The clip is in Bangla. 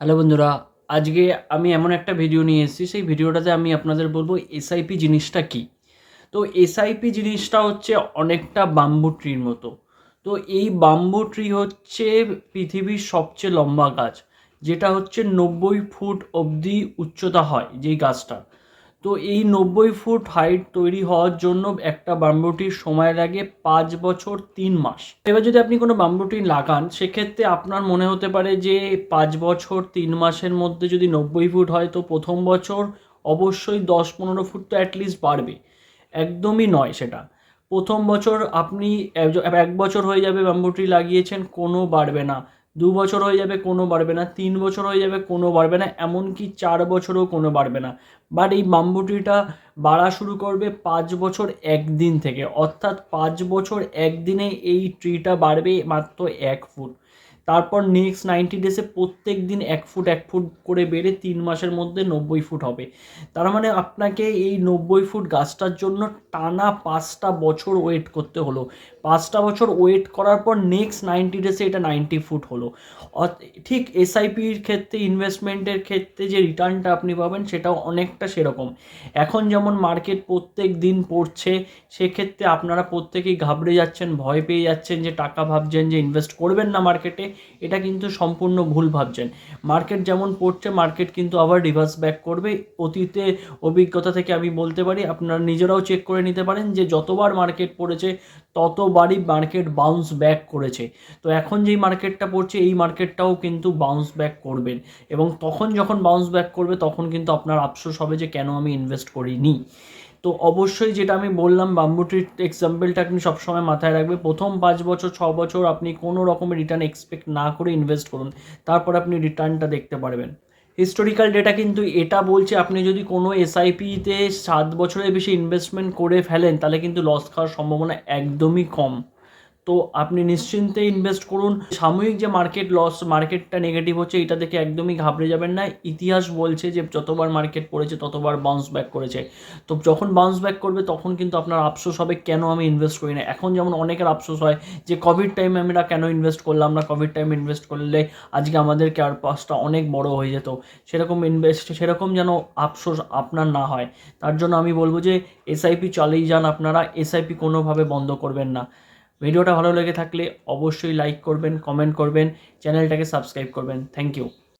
হ্যালো বন্ধুরা, আজকে আমি এমন একটা ভিডিও নিয়ে এসেছি, সেই ভিডিওটাতে আমি আপনাদের বলবো এসআইপি জিনিসটা কী। তো এসআইপি জিনিসটা হচ্ছে অনেকটা বাম্বু ট্রির মতো। তো এই বাম্বু ট্রি হচ্ছে পৃথিবীর সবচেয়ে লম্বা গাছ, যেটা হচ্ছে 90 ফুট অবধি উচ্চতা হয় যেই গাছটা। তো এই 90 ফুট হাইট তৈরি হওয়ার জন্য একটা বাম্বু ট্রির সময় লাগে 5 বছর 3 মাস। এবার যদি আপনি কোনো বাম্বু ট্রি লাগান, সেক্ষেত্রে আপনার মনে হতে পারে যে 5 বছর 3 মাসের মধ্যে যদি 90 ফুট হয়, তো প্রথম বছর অবশ্যই 10-15 ফুট তো অ্যাটলিস্ট বাড়বে। একদমই নয় সেটা। প্রথম বছর আপনি 1 বছর হয়ে যাবে বাম্বু ট্রি লাগিয়েছেন, কোনো বাড়বে না। 2 বছর হয়ে যাবে, কোনো বাড়বে না। 3 বছর হয়ে যাবে, কোনো বাড়বে না। এমনকি 4 বছরেও কোনো বাড়বে না। বাট এই বাম্বু ট্রিটা বাড়া শুরু করবে 5 বছর 1 দিন থেকে, অর্থাৎ 5 বছর 1 দিনে এই ট্রিটা বাড়বে মাত্র 1 ফুট। তারপর নেক্সট 90 ডেজে প্রত্যেক দিন 1 ফুট 1 ফুট করে বেড়ে 3 মাসের মধ্যে 90 ফুট হবে। তার মানে আপনাকে এই 90 ফুট গাছটার জন্য টানা 5টা বছর ওয়েট করতে হলো। 5টা বছর ওয়েট করার পর নেক্সট 90 ডেজে এটা 90 ফুট হলো। ঠিক এসআইপির ক্ষেত্রে, ইনভেস্টমেন্টের ক্ষেত্রে যে রিটার্নটা আপনি পাবেন সেটাও অনেকটা সেরকম। এখন যেমন মার্কেট প্রত্যেক দিন পড়ছে, সেক্ষেত্রে আপনারা প্রত্যেকেই ঘাবড়ে যাচ্ছেন, ভয় পেয়ে যাচ্ছেন, যে টাকা ভাবছেন যে ইনভেস্ট করবেন না মার্কেটে। এটা কিন্তু সম্পূর্ণ ভুল ভাবছেন। মার্কেট যেমন পড়ছে, মার্কেট কিন্তু আবার রিভার্স ব্যাক করবে। অতীতে অভিজ্ঞতা থেকে আমি বলতে পারি, আপনারা নিজেরাও চেক করে নিতে পারেন যে যতবার মার্কেট পড়েছে ততবারই মার্কেট বাউন্স ব্যাক করেছে। তো এখন যেই মার্কেটটা পড়ছে, এই মার্কেটটাও কিন্তু বাউন্স ব্যাক করবেন। এবং তখন যখন বাউন্স ব্যাক করবে, তখন কিন্তু আপনার আফসোস হবে যে কেন আমি ইনভেস্ট করিনি। তো অবশ্যই যেটা আমি বললাম, বাম্বু ট্রির এক্সাম্পলটা আপনি সবসময় মাথায় রাখবে। প্রথম 5 বছর 6 বছর আপনি কোনো রকমের রিটার্ন এক্সপেক্ট না করে ইনভেস্ট করুন, তারপর আপনি রিটার্নটা দেখতে পারবেন। হিস্টোরিক্যাল ডেটা কিন্তু এটা বলছে, আপনি যদি কোনো এসআইপিতে 7 বছরের বেশি ইনভেস্টমেন্ট করে ফেলেন, তাহলে কিন্তু লস খাওয়ার সম্ভাবনা একদমই কম। তো আপনি নিশ্চিন্তে ইনভেস্ট করুন। সাময়িক যে মার্কেটটা নেগেটিভ হচ্ছে, এটা দেখে একদমই ঘাবড়ে যাবেন না। ইতিহাস বলছে যে যতবার মার্কেট পড়েছে ততবার বাউন্স ব্যাক করেছে। তো যখন বাউন্স ব্যাক করবে, তখন কিন্তু আপনার আফসোস হবে কেন আমি ইনভেস্ট করি না। এখন যেমন অনেকের আফসোস হয় যে কোভিড টাইমে আমরা কেন ইনভেস্ট করলাম না, কোভিড টাইমে ইনভেস্ট করলে আজকে আমাদের ক্যারপাসটা অনেক বড় হয়ে যেত। সেরকম যেন আফসোস আপনার না হয়, তার জন্য আমি বলবো যে এসআইপি চালিয়ে যান আপনারা। এসআইপি কোনোভাবে বন্ধ করবেন না। ভিডিওটা ভালো লেগে থাকলে অবশ্যই লাইক করবেন, কমেন্ট করবেন, চ্যানেলটাকে সাবস্ক্রাইব করবেন। Thank you.